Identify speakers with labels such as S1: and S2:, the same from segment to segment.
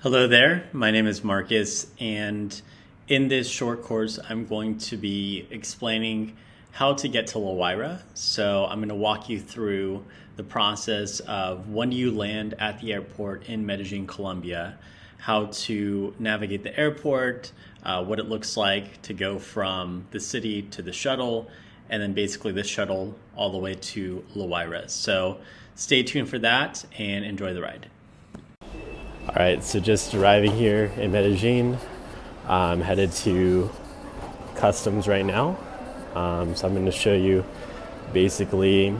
S1: Hello there, my name is Marcus, and in this short course I'm going to be explaining how to get to LaWayra. So I'm going to walk you through the process of when you land at the airport in Medellin, Colombia, how to navigate the airport, what it looks like to go from the city to the shuttle, and then basically the shuttle all the way to LaWayra. So stay tuned for that and enjoy the ride. All right, so just arriving here in Medellin, I'm headed to customs right now. So I'm going to show you basically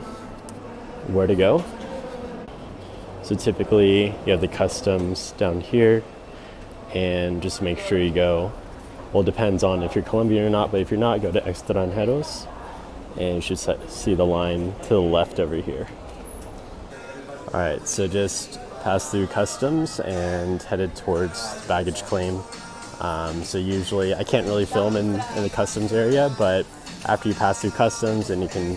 S1: where to go. So typically you have the customs down here, and just make sure you go, well, it depends on if you're Colombian or not, but if you're not, go to extranjeros, and you should see the line to the left over here. All right, so just passed through customs and headed towards baggage claim. So usually I can't really film in the customs area, but after you pass through customs, then you can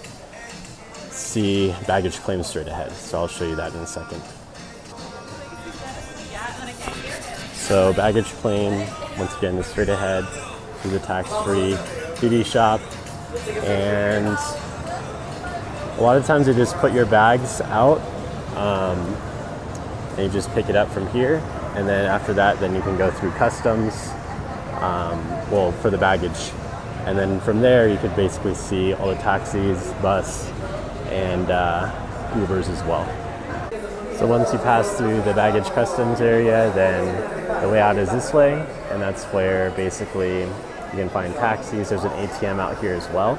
S1: see baggage claim straight ahead. So I'll show you that in a second. So baggage claim, once again, is straight ahead through the tax-free duty shop. And a lot of times you just put your bags out, and you just pick it up from here, and then after that, then you can go through customs, for the baggage, and then from there you could basically see all the taxis, bus, and Ubers as well. So once you pass through the baggage customs area, then the way out is this way, and that's where basically you can find taxis. There's an ATM out here as well.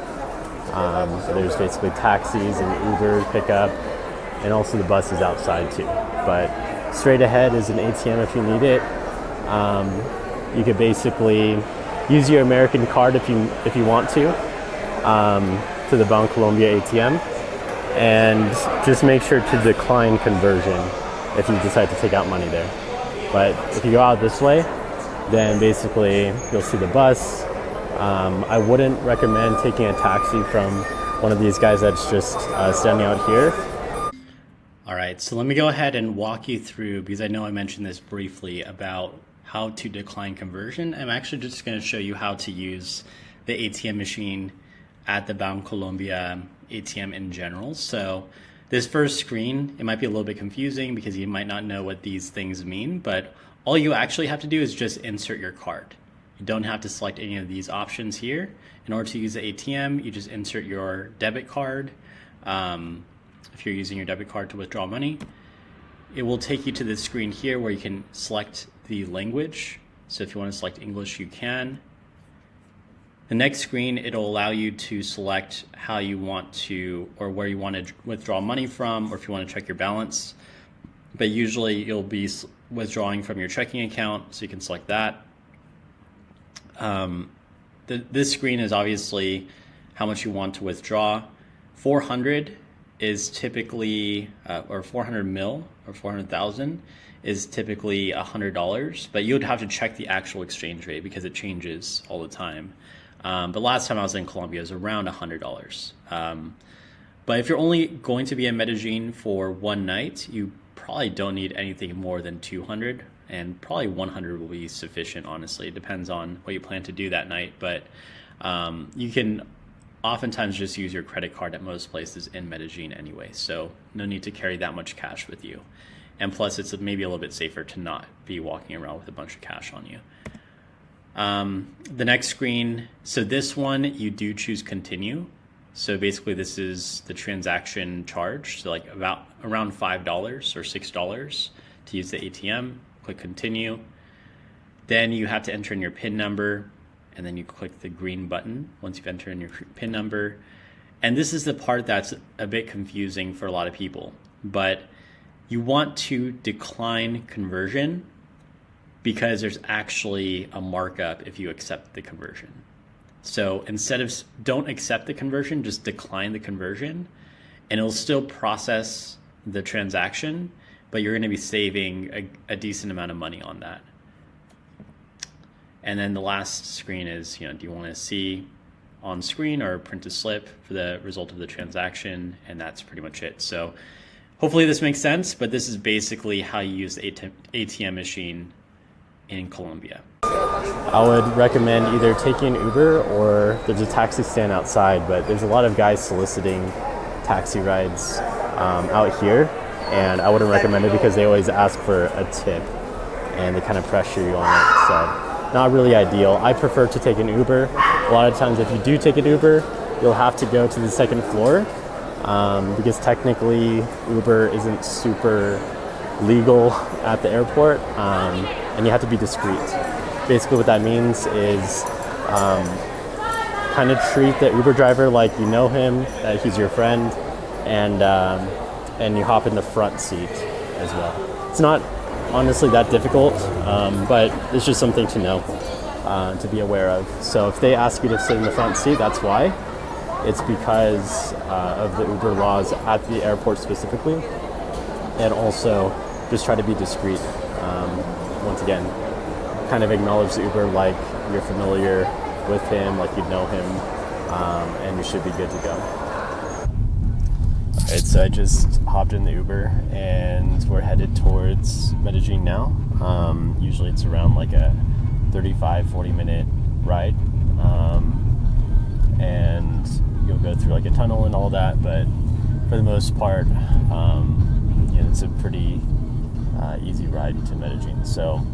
S1: So there's basically taxis and Uber pickup, and also the bus is outside too. But straight ahead is an ATM if you need it. You could basically use your American card if you want to the Bancolombia ATM, and just make sure to decline conversion if you decide to take out money there. But if you go out this way, then basically you'll see the bus. I wouldn't recommend taking a taxi from one of these guys that's just standing out here. All right, so let me go ahead and walk you through, because I know I mentioned this briefly, about how to decline conversion. I'm actually just going to show you how to use the ATM machine at the Bancolombia ATM in general. So this first screen, it might be a little bit confusing because you might not know what these things mean, but all you actually have to do is just insert your card. You don't have to select any of these options here. In order to use the ATM, you just insert your debit card. If you're using your debit card to withdraw money, it will take you to this screen here where you can select the language. So if you want to select English, you can. The next screen, it'll allow you to select how you want to, or where you want to withdraw money from, or if you want to check your balance. But usually you'll be withdrawing from your checking account, so you can select that. This screen is obviously how much you want to withdraw. 400 is typically, or 400 mil, or 400,000 is typically $100, but you would have to check the actual exchange rate because it changes all the time. But last time I was in Colombia, it was around $100. But if you're only going to be in Medellin for one night, you probably don't need anything more than 200, and probably 100 will be sufficient, honestly. It depends on what you plan to do that night, but you can oftentimes just use your credit card at most places in Medellin anyway, so no need to carry that much cash with you. And plus, it's maybe a little bit safer to not be walking around with a bunch of cash on you. The next screen, so this one, you do choose continue. So basically this is the transaction charge, so like around $5 or $6 to use the ATM. Click continue. Then you have to enter in your PIN number, and then you click the green button once you've entered in your PIN number. And this is the part that's a bit confusing for a lot of people, but you want to decline conversion because there's actually a markup if you accept the conversion. So instead of don't accept the conversion, just decline the conversion, and it'll still process the transaction, but you're going to be saving a decent amount of money on that. And then the last screen is, do you want to see on screen or print a slip for the result of the transaction? And that's pretty much it. So hopefully this makes sense, but this is basically how you use the ATM machine
S2: in Colombia.
S1: I would recommend either taking Uber or there's a taxi stand outside, but there's a lot of guys soliciting taxi rides out here, and I wouldn't recommend it because they always ask for a tip and they kind of pressure you on it. So not really ideal. I prefer to take an Uber. A lot of times if you do take an Uber, you'll have to go to the second floor because technically Uber isn't super legal at the airport, and you have to be discreet. Basically what that means is kind of treat the Uber driver like you know him, that he's your friend, and you hop in the front seat as well. It's not honestly that difficult, but it's just something to know, to be aware of. So if they ask you to sit in the front seat, that's why. It's because of the Uber laws at the airport specifically, and also just try to be discreet. Once again, kind of acknowledge the Uber like you're familiar with him, like you know him, and you should be good to go. Alright, so I just hopped in the Uber and we're headed towards Medellin now. Usually it's around like a 35-40 minute ride, and you'll go through like a tunnel and all that, but for the most part, it's a pretty easy ride to Medellin. So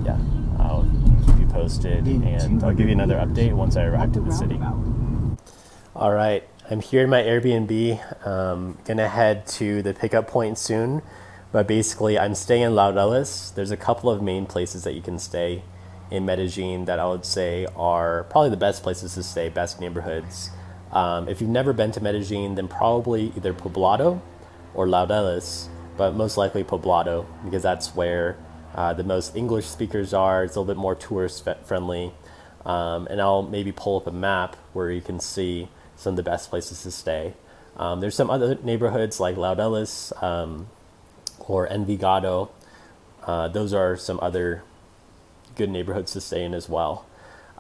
S1: yeah, I'll keep you posted and I'll give you another update once I arrive to the city. All right, I'm here in my Airbnb. Gonna head to the pickup point soon, but basically I'm staying in Laureles. There's a couple of main places that you can stay in Medellin that I would say are probably the best places to stay, best neighborhoods. If you've never been to Medellin, then probably either Poblado or Laureles, but most likely Poblado because that's where the most English speakers are. It's a little bit more tourist friendly. And I'll maybe pull up a map where you can see some of the best places to stay. There's some other neighborhoods like Laureles or Envigado. Those are some other good neighborhoods to stay in as well.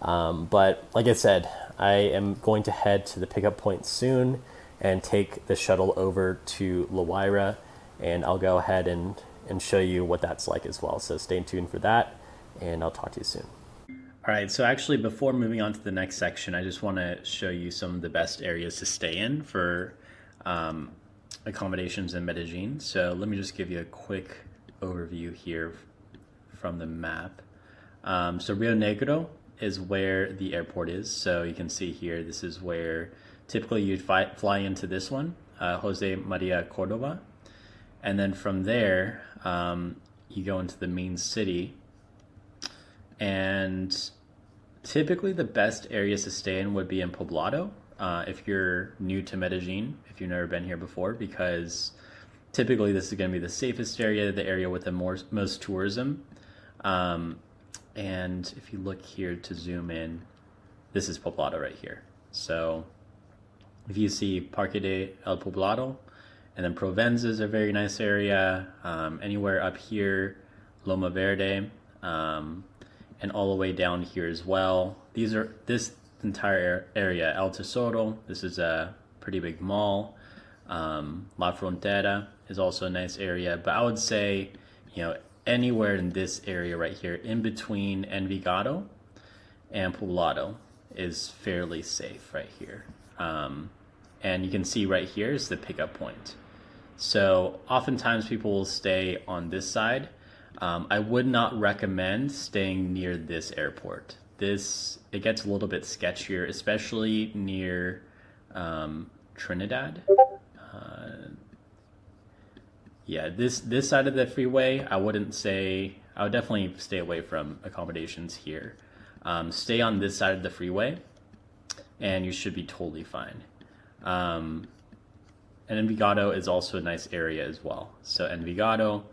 S1: But like I said, I am going to head to the pickup point soon and take the shuttle over to LaWayra, and I'll go ahead and show you what that's like as well. So stay tuned for that, and I'll talk to you soon.
S2: All right, so actually before moving on to the next section, I just want to show you some of the best areas to stay in for accommodations in Medellin. So let me just give you a quick overview here from the map. So Rio Negro is where the airport is. So you can see here, this is where typically you'd fly into this one, Jose Maria Cordova. And then from there, you go into the main city. And typically the best areas to stay in would be in Poblado, if you're new to Medellin, if you've never been here before, because typically this is going to be the safest area, the area with the most tourism. And if you look here to zoom in, this is Poblado right here. So if you see Parque de El Poblado, and then Provenza is a very nice area. Anywhere up here, Loma Verde, and all the way down here as well. This entire area, El Tesoro, this is a pretty big mall. La Frontera is also a nice area, but I would say, anywhere in this area right here, in between Envigado and Poblado, is fairly safe right here. And you can see right here is the pickup point. So oftentimes people will stay on this side. I would not recommend staying near this airport. It gets a little bit sketchier, especially near Trinidad. This side of the freeway, I would definitely stay away from accommodations here. Stay on this side of the freeway, and you should be totally fine. And Envigado is also a nice area as well. So Envigado,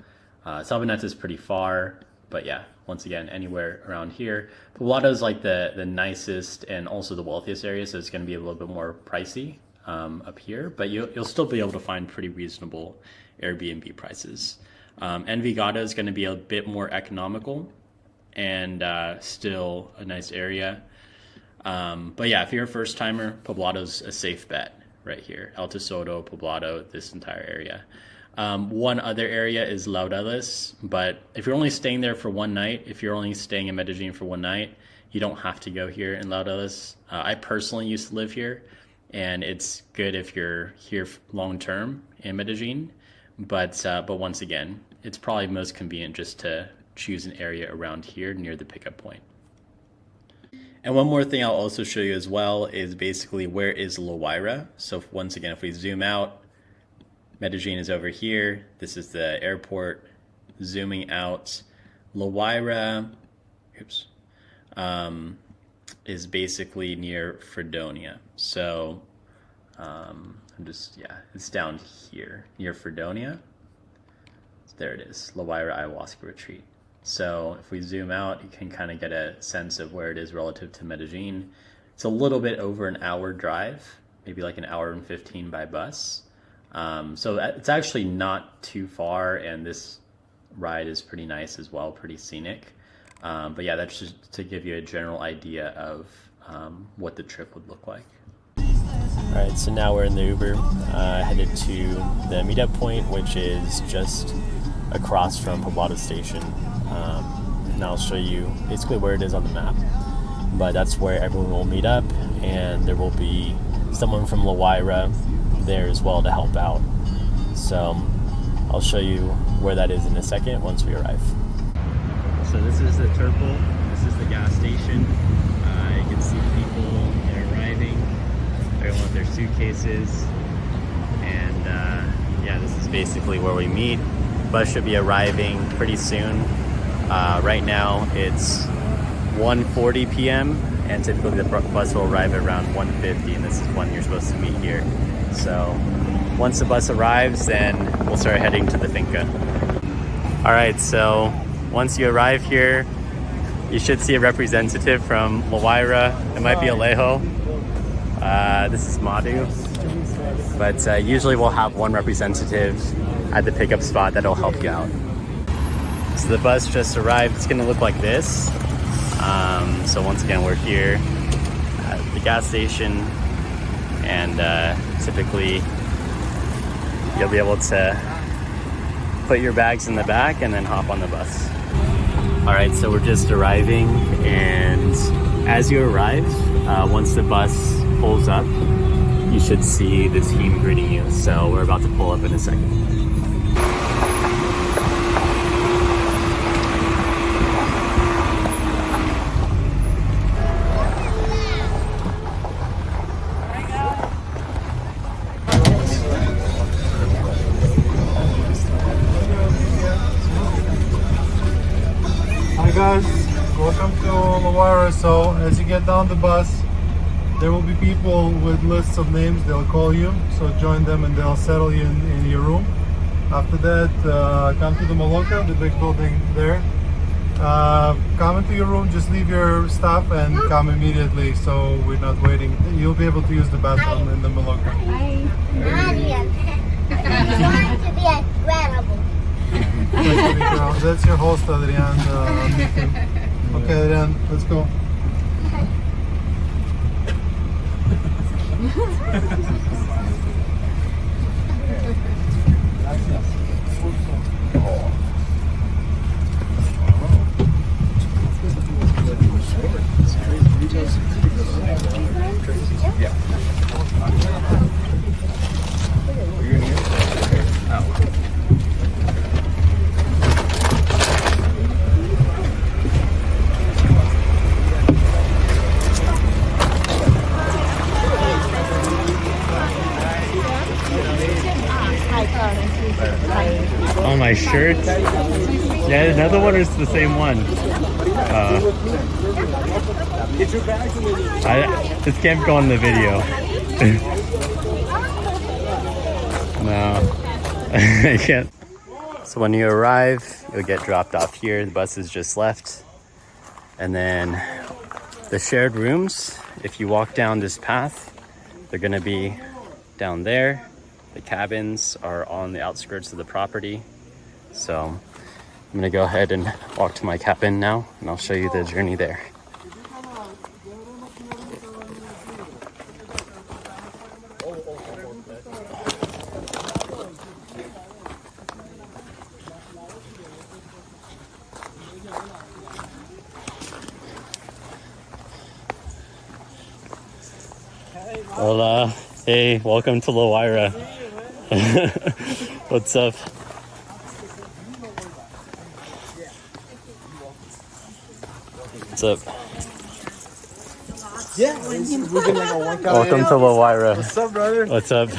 S2: Sabaneta is pretty far, but yeah, once again, anywhere around here. Poblado is like the nicest and also the wealthiest area, so it's going to be a little bit more pricey up here, but you'll still be able to find pretty reasonable Airbnb prices. Envigado is going to be a bit more economical and still a nice area. But yeah, if you're a first timer, Poblado's a safe bet right here. El Tesoro, Poblado, this entire area. One other area is Laureles, but if you're only staying there for one night, if you're only staying in Medellin for one night, you don't have to go here in Laureles. I personally used to live here, and it's good if you're here long term in Medellin. But once again, it's probably most convenient just to choose an area around here near the pickup point. And one more thing I'll also show you as well is basically where is LaWayra. So once again, if we zoom out, Medellin is over here. This is the airport. Zooming out, LaWayra, is basically near Fredonia. So it's down here near Fredonia. There it is, LaWayra Ayahuasca Retreat. So if we zoom out, you can kind of get a sense of where it is relative to Medellin. It's a little bit over an hour drive, maybe like an hour and 15 by bus. So it's actually not too far, and this ride is pretty nice as well, pretty scenic. But yeah, that's just to give you a general idea of what the trip would look like.
S1: All right, so now we're in the Uber, headed to the meetup point, which is just across from Poblado Station. And I'll show you basically where it is on the map. But that's where everyone will meet up, and there will be someone from LaWayra there as well to help out. So I'll show you where that is in a second once we arrive. So this is the Turple. This is the gas station. You can see people that are arriving. Everyone with their suitcases. And yeah, this is basically where we meet. Bus should be arriving pretty soon. Right now it's 1:40 p.m. and typically the bus will arrive at around 1:50, and this is when you're supposed to meet here. So once the bus arrives, then we'll start heading to the finca. All right, so once you arrive here, you should see a representative from LaWayra. It might be Alejo. This is Madhu. But usually we'll have one representative at the pickup spot that'll help you out. So the bus just arrived. It's gonna look like this. So once again, we're here at the gas station, and typically you'll be able to put your bags in the back and then hop on the bus. All right, so we're just arriving, and as you arrive, once the bus pulls up, you should see the team greeting you. So we're about to pull up in a second.
S3: Guys, welcome to LaWayra. So as you get down the bus, there will be people with lists of names. They'll call you, so join them and they'll settle you in your room. After that, come to the Maloka, the big building there. Come into your room, just leave your stuff and come immediately, so we're not waiting. You'll be able to use the bathroom in the Maloka.
S4: Trying to be incredible.
S3: That's your host, Adrian. Okay, Adrian, let's go.
S1: Oh, my shirt? Yeah, another one is the same one. This can't go in the video. No, I can't. So when you arrive, you'll get dropped off here. The bus has just left. And then the shared rooms, if you walk down this path, they're gonna be down there. The cabins are on the outskirts of the property. So I'm gonna go ahead and walk to my cabin now, and I'll show you the journey there. Hola. Hey, welcome to LaWayra. What's up? What's up?
S5: Yeah, we've been like a workout.
S1: Welcome to LaWayra.
S5: What's up, brother?
S1: What's up?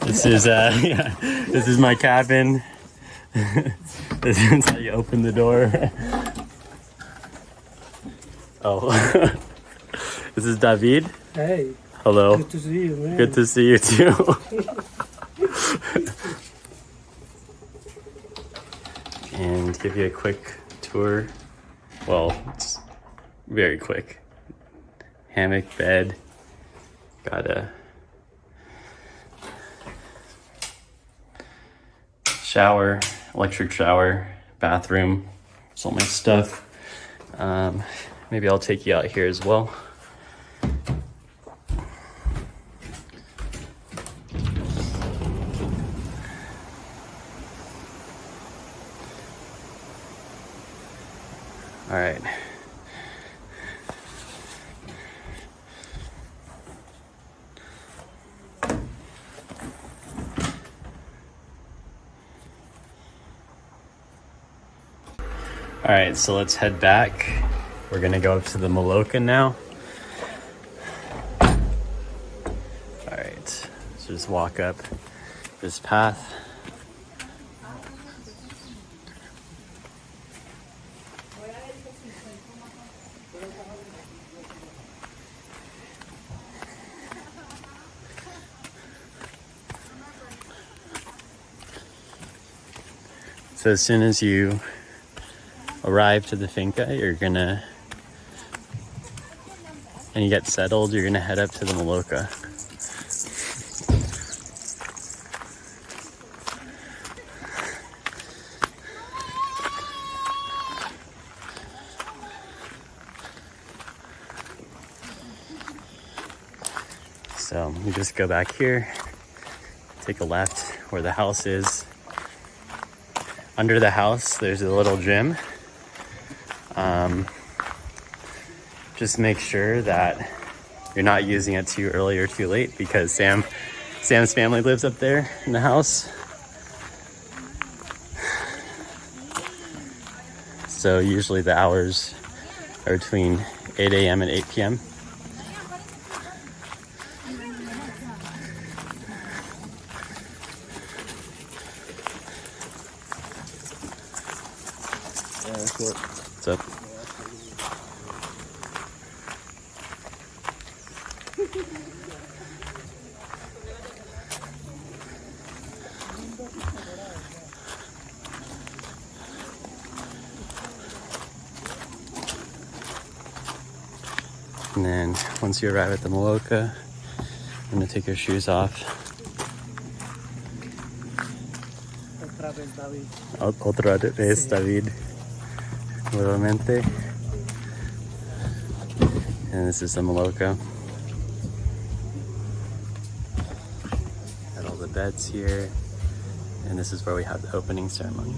S1: This is yeah, this is my cabin. This is how you open the door. Oh, this is David.
S6: Hey,
S1: Hello.
S6: good to see you, man.
S1: Good to see you too. And give you a quick tour. Well, it's very quick. Hammock, bed. Got a shower, electric shower, bathroom. There's all my stuff. Maybe I'll take you out here as well. All right. All right, so let's head back. We're gonna go up to the Maloka now. All right, so just walk up this path. So as soon as you arrive to the finca, and you get settled, you're gonna head up to the Maloka. So you just go back here, take a left where the house is. Under the house, there's a little gym. Just make sure that you're not using it too early or too late, because Sam's family lives up there in the house. So usually the hours are between 8 a.m. and 8 p.m. What's up? And then once you arrive at the Maloka, you're gonna take your shoes off. Otra vez, David. Nuevamente. And this is the Maloka. Got all the beds here. And this is where we have the opening ceremony.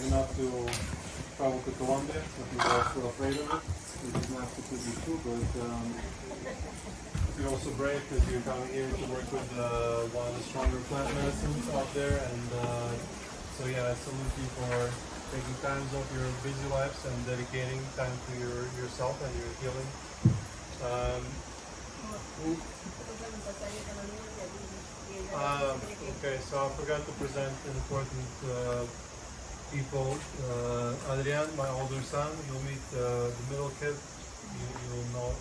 S3: Enough to travel to Colombia, but we were also afraid of it. We didn't have to put you through, but you're also brave because you're coming here to work with one of the stronger plant medicines out there, and so yeah, I salute you for taking times off your busy lives and dedicating time to yourself and your healing. Okay, so I forgot to present an important people. Adrian, my older son, you'll meet the middle kid. You'll know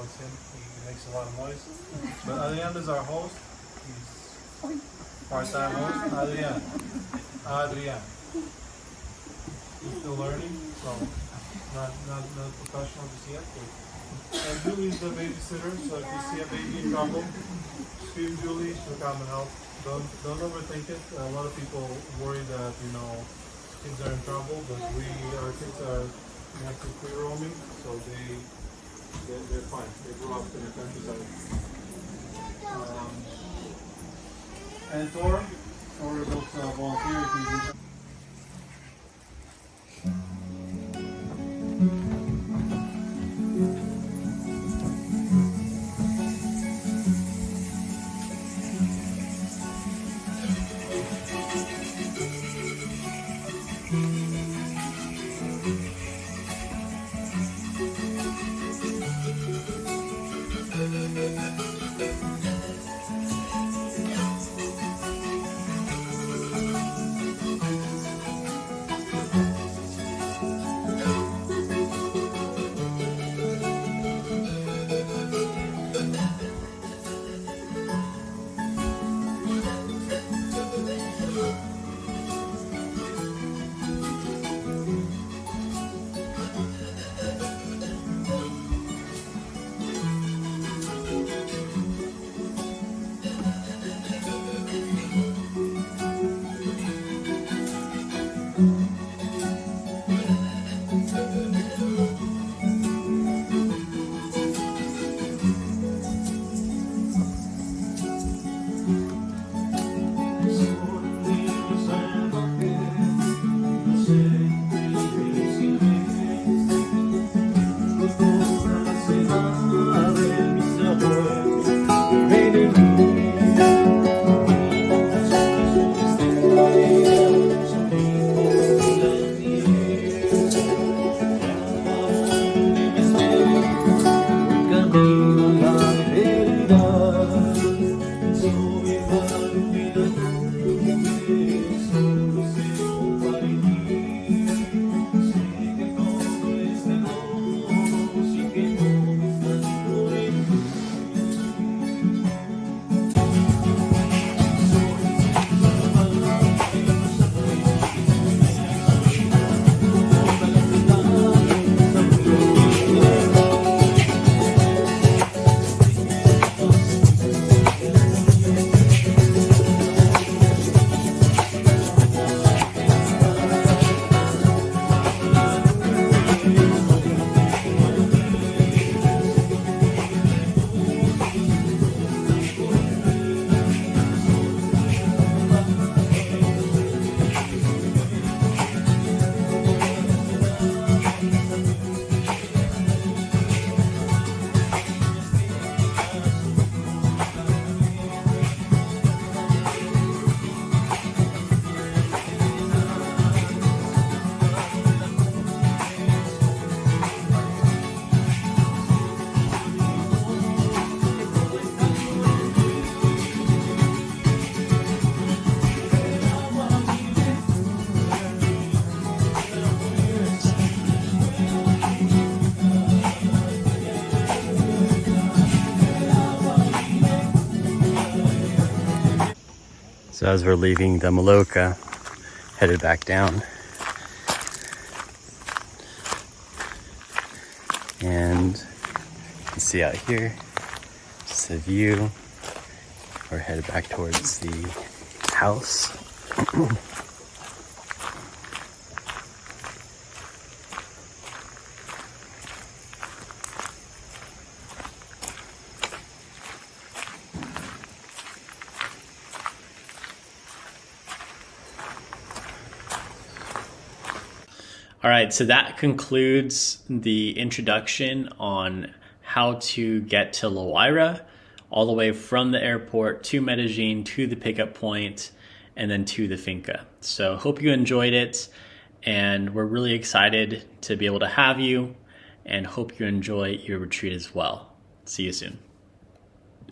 S3: it's him. He makes a lot of noise. But Adrian is our host. He's part-time host. Adrian. He's still learning, so not professional just yet. But, and Julie's the babysitter, so if you see a baby in trouble, scream Julie, she'll come and help. Don't overthink it. A lot of people worry that kids are in trouble, but our kids are actually free roaming, so they're fine. They grew up in the countryside. And Thor built a volunteer team.
S1: So as we're leaving the Maloka, headed back down. And you can see out here, just a view. We're headed back towards the house.
S2: All right, so that concludes the introduction on how to get to LaWayra, all the way from the airport to Medellin, to the pickup point, and then to the finca. So hope you enjoyed it, and we're really excited to be able to have you, and hope you enjoy your retreat as well. See you soon.